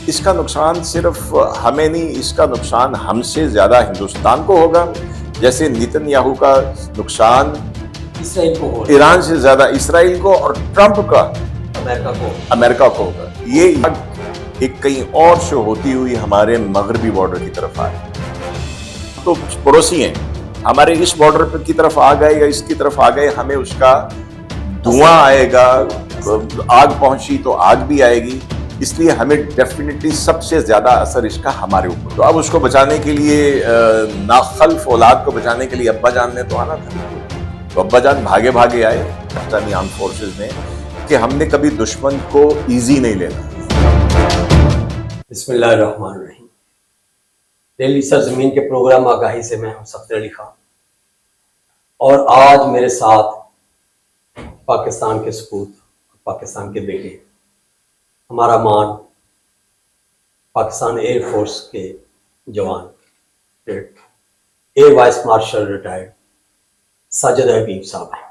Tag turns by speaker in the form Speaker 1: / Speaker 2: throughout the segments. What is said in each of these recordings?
Speaker 1: اس کا نقصان صرف ہمیں نہیں، اس کا نقصان ہم سے زیادہ ہندوستان کو ہوگا، جیسے نیتن یاہو کا نقصان
Speaker 2: اسرائیل کو ہو
Speaker 1: ایران سے زیادہ اسرائیل کو اور ٹرمپ کا امریکہ کو ہوگا۔ یہ ایک کہیں اور سے ہوتی ہوئی ہمارے مغربی بارڈر کی طرف آ رہی ہے، تو پڑوسی ہیں ہمارے، اس بارڈر کی طرف آ گئے یا اس کی طرف آ گئے، ہمیں اس کا دھواں آئے گا، آگ پہنچی تو آگ بھی آئے گی، اس لیے ہمیں ڈیفینیٹلی سب سے زیادہ اثر اس کا ہمارے اوپر۔ تو اب اس کو بچانے کے لیے، ناخلف اولاد کو بچانے کے لیے ابا جان نے تو آنا تھا، تو ابا جان بھاگے بھاگے آئے پاکستانی آرم فورسز نے، کہ ہم نے کبھی دشمن کو ایزی نہیں لینا۔
Speaker 2: بسم اللہ الرحمن الرحیم۔ ڈیلی سرزمین کے پروگرام آگاہی سے میں ہوں سفدر علی خان، اور آج میرے ساتھ پاکستان کے سپوت، پاکستان کے بیٹے، ہمارا مان، پاکستان ایئر فورس کے جوان، air vice marshal retired Sajid Habib صاحب ہیں۔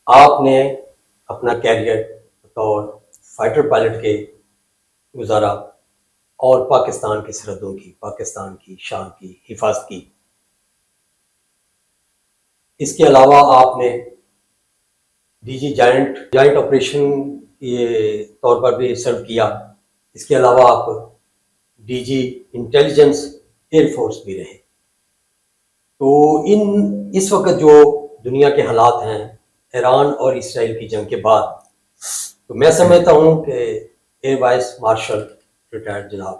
Speaker 2: آپ نے اپنا کیریئر بطور فائٹر پائلٹ کے گزارا اور پاکستان کی سرحدوں کی، پاکستان کی شان کی حفاظت کی۔ اس کے علاوہ آپ نے ڈی جی جائنٹ آپریشن کے طور پر بھی سرو کیا۔ اس کے علاوہ آپ D G intelligence air force بھی رہے۔ تو اس وقت جو دنیا کے حالات ہیں ایران اور اسرائیل کی جنگ کے بعد، تو میں سمجھتا ہوں کہ ایئر وائس مارشل ریٹائرڈ جناب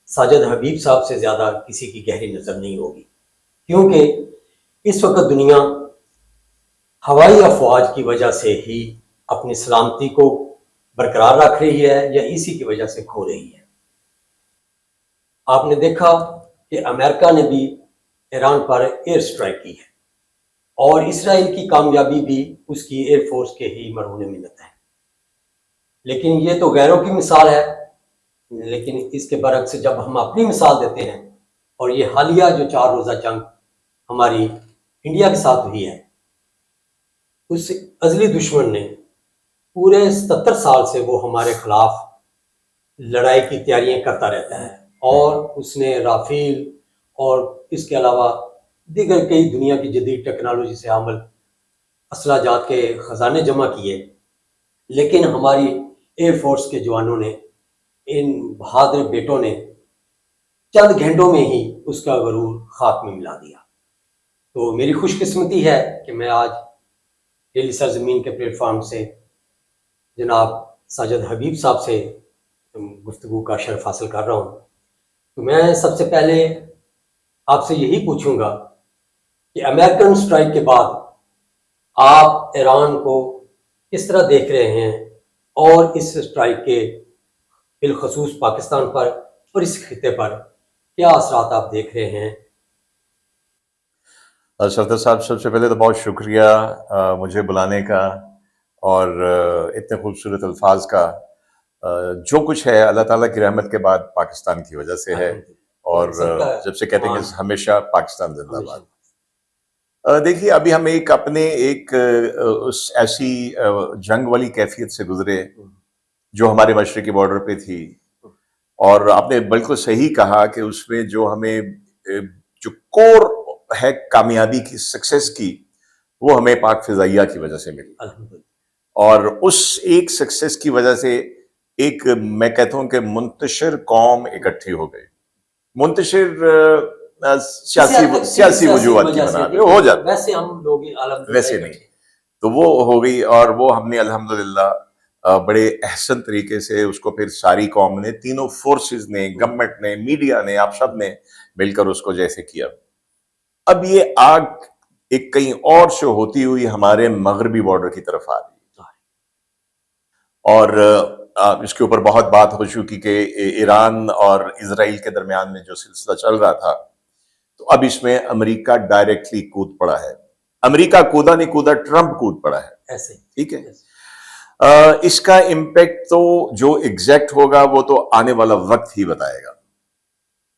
Speaker 2: ساجد حبیب صاحب سے زیادہ کسی کی گہری نظر نہیں ہوگی، کیونکہ اس وقت دنیا ہوائی افواج کی وجہ سے ہی اپنی سلامتی کو برقرار رکھ رہی ہے یا اسی کی وجہ سے کھو رہی ہے۔ آپ نے دیکھا کہ امریکہ نے بھی ایران پر ایئر سٹرائک کی ہے، اور اسرائیل کی کامیابی بھی اس کی ایئر فورس کے ہی مرہون منت ہے۔ لیکن یہ تو غیروں کی مثال ہے، لیکن اس کے برعکس جب ہم اپنی مثال دیتے ہیں، اور یہ حالیہ جو 4 روزہ جنگ ہماری انڈیا کے ساتھ ہوئی ہے، اس ازلی دشمن نے پورے 77 سال سے وہ ہمارے خلاف لڑائی کی تیاریاں کرتا رہتا ہے، اور اس نے رافیل اور اس کے علاوہ دیگر کئی دنیا کی جدید ٹیکنالوجی سے حامل اسلحہ جات کے خزانے جمع کیے، لیکن ہماری ایئر فورس کے جوانوں نے، ان بہادر بیٹوں نے چند گھنٹوں میں ہی اس کا غرور خاک میں ملا دیا۔ تو میری خوش قسمتی ہے کہ میں آج ڈیلی سرزمین کے پلیٹ فارم سے جناب ساجد حبیب صاحب سے گفتگو کا شرف حاصل کر رہا ہوں۔ تو میں سب سے پہلے آپ سے یہی پوچھوں گا کہ امریکن سٹرائک کے بعد آپ ایران کو کس طرح دیکھ رہے ہیں، اور اس سٹرائک کے بالخصوص پاکستان پر اور اس خطے پر کیا اثرات آپ دیکھ رہے ہیں؟
Speaker 1: سردار صاحب، سب سے پہلے تو بہت شکریہ مجھے بلانے کا، اور اتنے خوبصورت الفاظ کا۔ جو کچھ ہے اللہ تعالیٰ کی رحمت کے بعد پاکستان کی وجہ سے ہے، اور جب سے کہتے ہیں کہ ہمیشہ پاکستان زندہ باد۔ دیکھیے، ابھی ہم اپنے ایسی جنگ والی کیفیت سے گزرے جو ہمارے مشرقی بارڈر پہ تھی، اور آپ نے بالکل صحیح کہا کہ اس میں جو ہمیں جو کور ہے کامیابی کی، سکسیس کی، وہ ہمیں پاک فضائیہ کی وجہ سے ملی، اور اس ایک سکسیس کی وجہ سے ایک، میں کہتا ہوں کہ منتشر قوم اکٹھی ہو گئی، منتشر سیاسی وجوہات کی بنا پہ ہو جاتا،
Speaker 2: ویسے ہم لوگ
Speaker 1: ویسے نہیں، تو وہ ہو گئی، اور وہ ہم نے الحمدللہ بڑے احسن طریقے سے اس کو پھر ساری قوم نے، تینوں فورسز نے، گورنمنٹ نے، میڈیا نے، آپ سب نے مل کر اس کو جیسے کیا۔ اب یہ آگ ایک کہیں اور سے ہوتی ہوئی ہمارے مغربی بارڈر کی طرف آ رہی ہے، اور اس کے اوپر بہت بات ہو چکی کہ ایران اور اسرائیل کے درمیان میں جو سلسلہ چل رہا تھا، تو اب اس میں امریکہ ڈائریکٹلی کود پڑا ہے۔ امریکہ کودا نہیں کودا، ٹرمپ کود پڑا ہے،
Speaker 2: ایسے،
Speaker 1: ٹھیک ہے۔ اس کا امپیکٹ تو جو ایگزیکٹ ہوگا وہ تو آنے والا وقت ہی بتائے گا،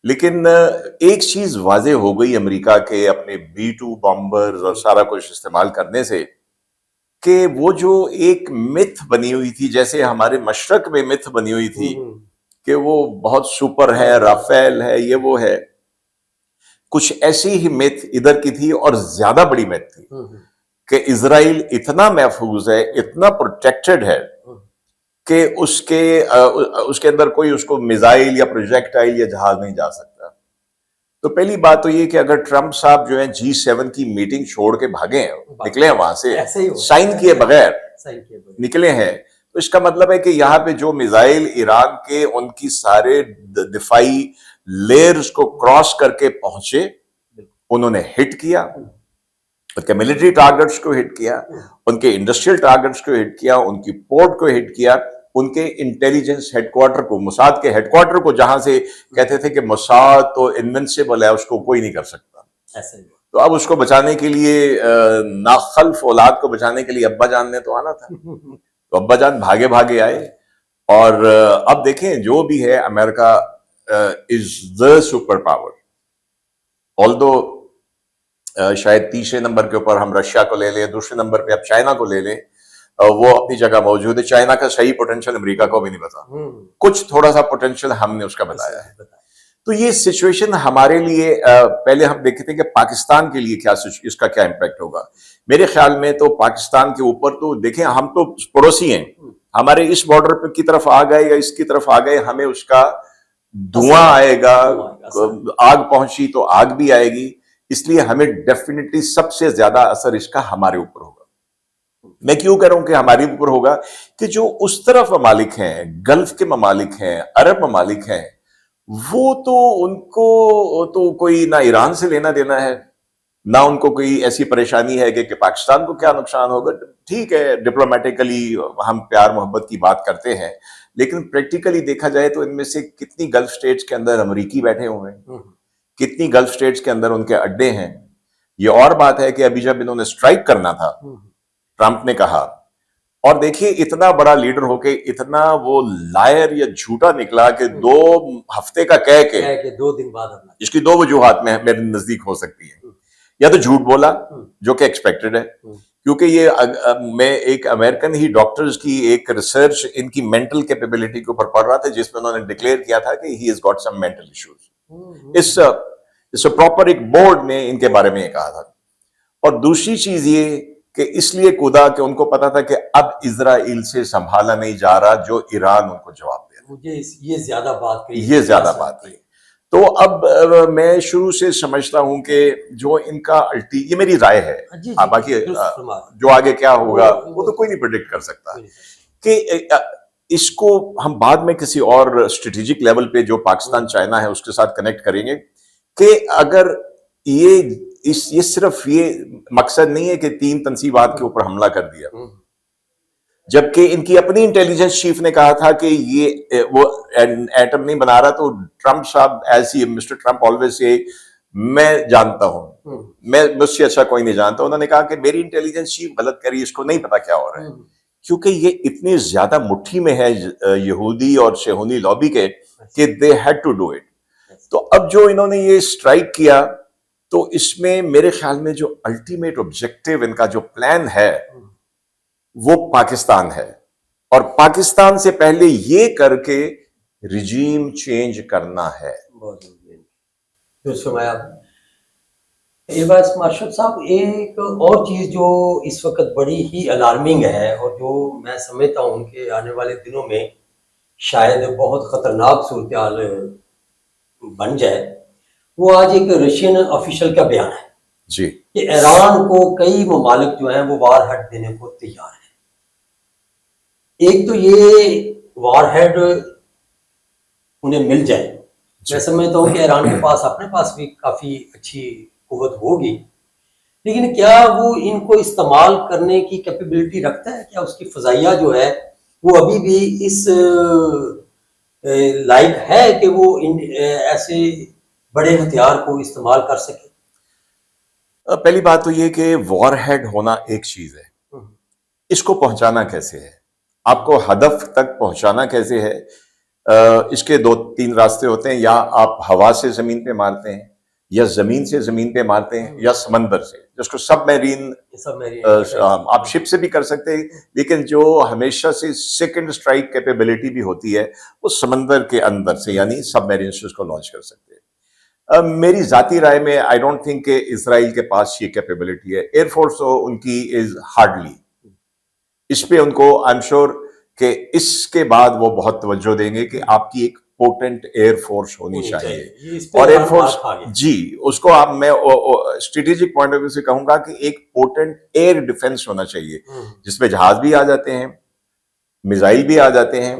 Speaker 1: لیکن ایک چیز واضح ہو گئی امریکہ کے اپنے B-2 بامبرز اور سارا کچھ استعمال کرنے سے، کہ وہ جو ایک متھ بنی ہوئی تھی، جیسے ہمارے مشرق میں متھ بنی ہوئی تھی کہ وہ بہت سپر ہے، رافیل ہے، یہ وہ ہے. کچھ ایسی ہی میتھ ادھر کی تھی اور زیادہ بڑی میتھ تھی کہ اسرائیل اتنا محفوظ ہے، اتنا پروٹیکٹڈ ہے کہ اس کے اندر کوئی اس کو میزائل یا پروجیکٹائل یا جہاز نہیں جا سکتا. تو پہلی بات تو یہ کہ اگر ٹرمپ صاحب جو ہیں G7 کی میٹنگ چھوڑ کے بھاگے ہیں، نکلے ہیں وہاں سے سائن کیے بغیر نکلے ہیں، تو اس کا مطلب ہے کہ یہاں پہ جو میزائل ایران کے ان کی سارے دفاعی لیئرز کو کراس کر کے پہنچے، انہوں نے ہٹ کیا، ان کے ملٹری ٹارگٹس کو ہٹ کیا، ان کے انڈسٹریل ٹارگٹس کو ہٹ کیا، ان کی پورٹ کو ہٹ کیا، ان کے انٹیلیجنس ہیڈ کوارٹر کو، موساد کے ہیڈ کوارٹر کو، جہاں سے کہتے تھے کہ موساد تو انونسیبل ہے، اس کو کوئی نہیں کر سکتا. تو اب اس کو بچانے کے لیے، ناخلف اولاد کو بچانے کے لیے ابا جان نے تو آنا تھا. تو ابا جان بھاگے بھاگے آئے. اور اب دیکھیں جو بھی ہے، امریکہ از the سپر پاور. آلدو شاید تیسرے نمبر کے اوپر ہم رشیا کو لے لیں، دوسرے نمبر پہ اب چائنا کو لے لیں، وہ اپنی جگہ موجود ہے. چائنا کا صحیح پوٹینشیل امریکہ کو بھی نہیں پتا، کچھ تھوڑا سا پوٹینشیل ہم نے اس کا بتایا ہے. تو یہ سچویشن ہمارے لیے، پہلے ہم دیکھتے تھے کہ پاکستان کے لیے اس کا کیا امپیکٹ ہوگا. میرے خیال میں تو پاکستان کے اوپر تو دیکھیں، ہم تو پڑوسی ہیں، ہمارے اس بارڈر پہ کی طرف آ گئے یا اس کی طرف آ گئے، ہمیں اس کا دھواں آئے گا. آگ پہنچی تو آگ بھی آئے گی. اس لیے ہمیں ڈیفینیٹلی سب سے زیادہ اثر اس کا ہمارے اوپر ہوگا. میں کیوں کہہ رہا ہوں کہ ہمارے اوپر ہوگا؟ کہ جو اس طرف ممالک ہیں، گلف کے ممالک ہیں، عرب ممالک ہیں، وہ تو ان کو تو کوئی نہ ایران سے لینا دینا ہے، نہ ان کو کوئی ایسی پریشانی ہے کہ پاکستان کو کیا نقصان ہوگا. ٹھیک ہے، ڈپلومیٹیکلی ہم پیار محبت کی بات کرتے ہیں، لیکن پریکٹیکلی دیکھا جائے تو ان میں سے کتنی گلف سٹیٹس کے اندر امریکی بیٹھے ہوئے ہیں، کتنی گلف سٹیٹس کے اندر ان کے اڈے ہیں. یہ اور بات ہے کہ ابھی جب انہوں نے سٹرائک کرنا تھا، ٹرمپ نے کہا، اور دیکھیے اتنا بڑا لیڈر ہو کے اتنا وہ لائر یا جھوٹا نکلا کہ 2 ہفتے کا کہہ کے
Speaker 2: 2 دن بعد
Speaker 1: اس کی 2 وجوہات میں میرے نزدیک ہو سکتی ہے. یا تو جھوٹ بولا جو کہ ایکسپیکٹڈ ہے، کیونکہ یہ میں ایک امریکن ہی ڈاکٹرز کی ایک ریسرچ ان کی مینٹل کیپیبلٹی کے اوپر پڑھ رہا تھا، جس میں انہوں نے ڈکلیئر کیا تھا کہ he has got some mental issues. اس پراپر ایک بورڈ نے ان کے بارے میں یہ کہا تھا. اور دوسری چیز یہ کہ اس لیے کودا کہ ان کو پتا تھا کہ اب اسرائیل سے سنبھالا نہیں جا رہا جو ایران ان کو جواب دے رہا.
Speaker 2: مجھے یہ زیادہ بات
Speaker 1: ہے. تو اب میں شروع سے سمجھتا ہوں کہ جو ان کا یہ میری رائے ہے، باقی جو آگے کیا ہوگا وہ تو کوئی نہیں پریڈکٹ کر سکتا، کہ اس کو ہم بعد میں کسی اور اسٹریٹجک لیول پہ جو پاکستان چائنا ہے اس کے ساتھ کنیکٹ کریں گے. کہ اگر یہ صرف یہ مقصد نہیں ہے کہ 3 تنصیبات کے اوپر حملہ کر دیا، جبکہ ان کی اپنی انٹیلیجنس چیف نے کہا تھا کہ یہ وہ ایٹم نہیں بنا رہا. تو ٹرمپ صاحب مسٹر ٹرمپ آلویز سے، میں جانتا ہوں، میں مجھ سے اچھا کوئی نہیں جانتا. انہوں نے کہا کہ میری انٹیلیجنس چیف غلط کری، اس کو نہیں پتا کیا ہو رہا ہے، کیونکہ یہ اتنی زیادہ مٹھی میں ہے یہودی اور صہیونی لابی کے کہ they had to do it. تو اب جو انہوں نے یہ اسٹرائک کیا، تو اس میں میرے خیال میں جو الٹیمیٹ آبجیکٹو ان کا جو پلان ہے وہ پاکستان ہے، اور پاکستان سے پہلے یہ کر کے رجیم چینج کرنا ہے.
Speaker 2: مارشل صاحب، ایک اور چیز جو اس وقت بڑی ہی الارمنگ ہے اور جو میں سمجھتا ہوں کہ آنے والے دنوں میں شاید بہت خطرناک صورتحال بن جائے، وہ آج ایک رشین آفیشل کا بیان ہے
Speaker 1: جی
Speaker 2: کہ ایران کو کئی ممالک جو ہیں وہ وار ہیڈ دینے کو تیار ہیں. ایک تو یہ وار ہیڈ انہیں مل جائے، میں سمجھتا ہوں کہ ایران کے پاس اپنے پاس بھی کافی اچھی قوت ہوگی، لیکن کیا وہ ان کو استعمال کرنے کی کیپیبلٹی رکھتا ہے؟ کیا اس کی فضائیہ جو ہے وہ ابھی بھی اس لائق ہے کہ وہ ایسے بڑے ہتھیار کو استعمال کر سکے؟
Speaker 1: پہلی بات تو یہ کہ وار ہیڈ ہونا ایک چیز ہے، اس کو پہنچانا کیسے ہے، آپ کو ہدف تک پہنچانا کیسے ہے. اس کے 2-3 راستے ہوتے ہیں. یا آپ ہوا سے زمین پہ مارتے ہیں، یا زمین سے زمین پہ مارتے ہیں یا سمندر سے، جس کو سب میرین
Speaker 2: سب میری
Speaker 1: آپ شپ سے بھی کر سکتے ہیں، لیکن جو ہمیشہ سے سیکنڈ اسٹرائک کیپیبلٹی بھی ہوتی ہے وہ سمندر کے اندر سے، یعنی سب میرین سے اس کو لانچ کر سکتے ہیں۔ میری ذاتی رائے میں آئی ڈونٹ تھنک کہ اسرائیل کے پاس یہ کیپیبلٹی ہے، ایئر فورس ان کی از ہارڈلی، اس پہ ان کو آئی ایم شیور کہ اس کے بعد وہ بہت توجہ دیں گے کہ آپ کی ایک پوٹنٹ ایئر فورس ہونی چاہیے، اور ایئر فورس جی اس کو آپ میں اسٹریٹجک پوائنٹ آف ویو سے کہوں گا کہ ایک پوٹنٹ ایئر ڈیفنس ہونا چاہیے جس میں جہاز بھی آ جاتے ہیں، میزائل بھی آ جاتے ہیں،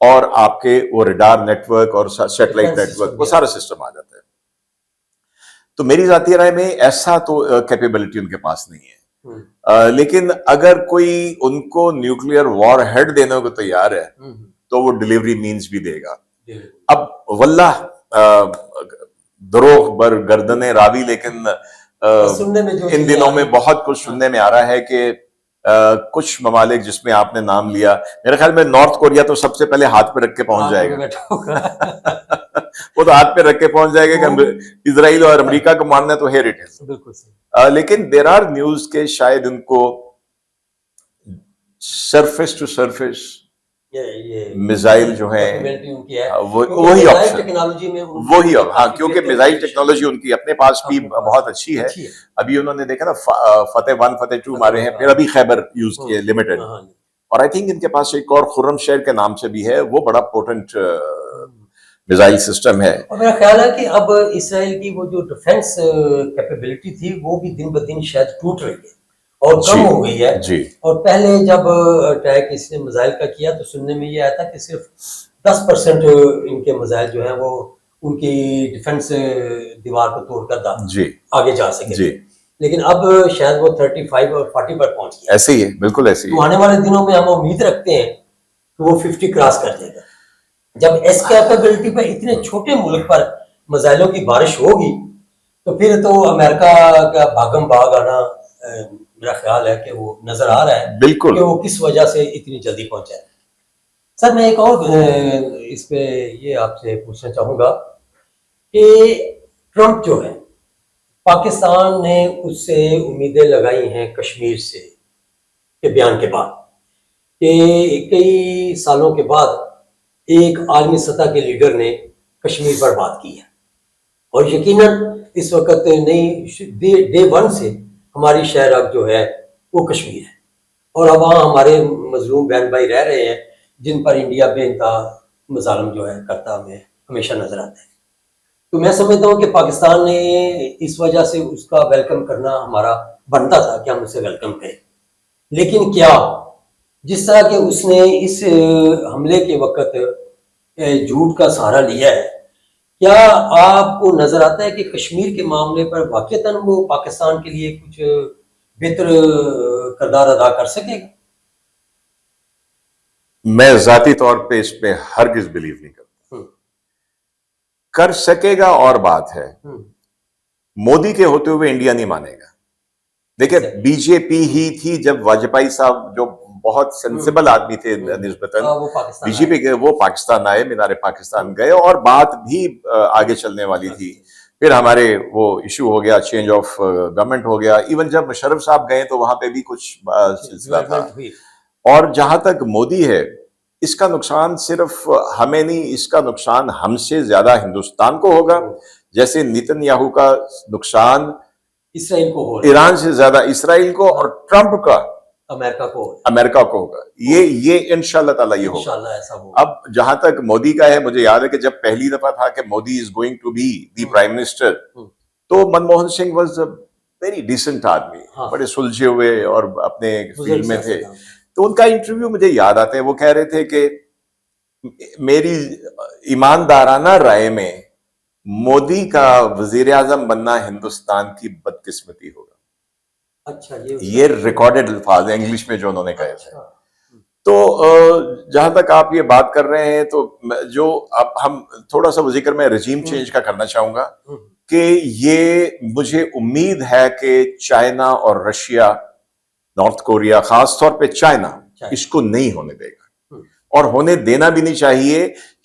Speaker 1: اور آپ کے وہ ریڈار نیٹ ورک اور سیٹلائٹ نیٹ ورک وہ سارا سسٹم آ جاتا ہے۔ تو میری ذاتی رائے میں ایسا تو کیپیبلٹی ان کے پاس نہیں ہے، لیکن اگر کوئی ان کو نیوکلیئر وار ہیڈ دینے کو تیار ہے تو وہ ڈیلیوری مینز بھی دے گا۔ اب واللہ دروغ بر گردن راوی، لیکن ان دنوں میں بہت کچھ سننے میں آ رہا ہے کہ کچھ ممالک جس میں آپ نے نام لیا، میرے خیال میں نارتھ کوریا تو سب سے پہلے ہاتھ پہ رکھ کے پہنچ جائے گا، وہ تو ہاتھ پہ رکھ کے پہنچ جائے گا کہ اسرائیل اور امریکہ کو ماننا تو ہے اٹ از، لیکن دیر آر نیوز کے شاید ان کو سرفیس ٹو سرفیس میزائل جو ہیں وہی آپشن وہی، ہاں کیونکہ میزائل ٹیکنالوجی ان کی اپنے پاس بھی بہت اچھی ہے۔ ابھی انہوں نے دیکھا نا فتح 1 فتح 2 مارے ہیں، پھر ابھی خیبر یوز کیے لمیٹڈ، اور آئی تھنک ان کے پاس ایک اور خرم شہر کے نام سے بھی ہے، وہ بڑا پوٹنٹ میزائل سسٹم ہے۔
Speaker 2: اور میرا خیال ہے کہ اب اسرائیل کی وہ جو ڈیفنس کیپیبلٹی تھی وہ بھی دن بدن شاید ٹوٹ رہی ہے اور کم ہو گئی ہے، اور پہلے جب اٹیک اس نے میزائل کا کیا تو سننے میں یہ آیا تھا کہ صرف 10% ان کے میزائل جو ہیں وہ ان کی ڈیفنس دیوار کو توڑ کر آگے جا سکے، لیکن اب شاید وہ 35 اور 40 پر پہنچ گیا۔
Speaker 1: ایسے ہی ہے، بالکل ایسے ہی۔
Speaker 2: تو آنے والے دنوں میں ہم امید رکھتے ہیں کہ وہ 50 کراس کر جائے گا۔ جب اس کیپیبلٹی پر اتنے چھوٹے ملک پر میزائلوں کی بارش ہوگی تو پھر تو امریکہ کا بھاگم بھاگ آنا میرا خیال ہے کہ وہ نظر آ رہا ہے
Speaker 1: بالکل
Speaker 2: کہ وہ کس وجہ سے اتنی جلدی پہنچا ہے۔ سر میں ایک اور اس پہ یہ آپ سے پوچھنا چاہوں گا کہ ٹرمپ جو ہے، پاکستان نے اس سے امیدیں لگائی ہیں کشمیر سے کے بیان کے بعد کہ کئی سالوں کے بعد ایک عالمی سطح کے لیڈر نے کشمیر پر بات کی ہے، اور یقیناً اس وقت ڈے 1 سے ہماری شہرک جو ہے وہ کشمیر ہے، اور اب وہاں ہمارے مظلوم بہن بھائی رہ رہے ہیں جن پر انڈیا بے انتہا مظالم جو ہے کرتا ہمیں ہمیشہ نظر آتا ہے۔ تو میں سمجھتا ہوں کہ پاکستان نے اس وجہ سے اس کا ویلکم کرنا ہمارا بنتا تھا کہ ہم اسے ویلکم کریں، لیکن کیا جس طرح کہ اس نے اس حملے کے وقت جھوٹ کا سہارا لیا ہے، کیا آپ کو نظر آتا ہے کہ کشمیر کے معاملے پر واقعتاً وہ پاکستان کے لیے کچھ بہتر کردار ادا کر سکے گا؟
Speaker 1: میں ذاتی طور پہ اس پہ ہرگز بلیو نہیں کرتا۔ کر سکے گا اور بات ہے، مودی کے ہوتے ہوئے انڈیا نہیں مانے گا۔ دیکھیں بی جے پی ہی تھی جب واجپئی صاحب جو بہت سینسیبل آدمی تھے نسبتاً بی جے پی کے، وہ پاکستان آئے، مینار پاکستان گئے، اور بات بھی آگے چلنے والی تھی۔ پھر ہمارے وہ ایشو ہو گیا، چینج آف گورنمنٹ ہو گیا، ایون جب مشرف صاحب گئے تو وہاں پہ بھی کچھ سلسلہ تھا۔ اور جہاں تک مودی ہے، اس کا نقصان صرف ہمیں نہیں، اس کا نقصان ہم سے زیادہ ہندوستان کو ہوگا، جیسے نیتن یاہو کا نقصان
Speaker 2: اسرائیل کو ہو،
Speaker 1: ایران سے زیادہ اسرائیل کو، اور ٹرمپ کا
Speaker 2: امریکہ کو
Speaker 1: ہوگا۔ یہ انشاءاللہ تعالی یہ ہوگا۔ اب جہاں تک مودی کا ہے، مجھے یاد ہے کہ جب پہلی دفعہ تھا کہ Modi is going to be the prime minister, تو Manmohan Singh was a very decent آدمی، بڑے سلجھے ہوئے اور اپنے فیلڈ میں تھے۔ تو ان کا انٹرویو مجھے یاد آتا ہے، وہ کہہ رہے تھے کہ میری ایماندارانہ رائے میں مودی کا وزیر اعظم بننا ہندوستان کی بدقسمتی ہوگا۔
Speaker 2: اچھا،
Speaker 1: یہ ریکارڈڈ الفاظ ہیں انگلش میں جو انہوں نے کہے تھے۔ تو جہاں تک آپ یہ بات کر رہے ہیں، تو جو اب ہم تھوڑا سا ذکر میں رجیم چینج کا کرنا چاہوں گا کہ یہ مجھے امید ہے کہ چائنا اور رشیا، نارتھ کوریا خاص طور پہ چائنا، اس کو نہیں ہونے دے گا، اور ہونے دینا بھی نہیں چاہیے۔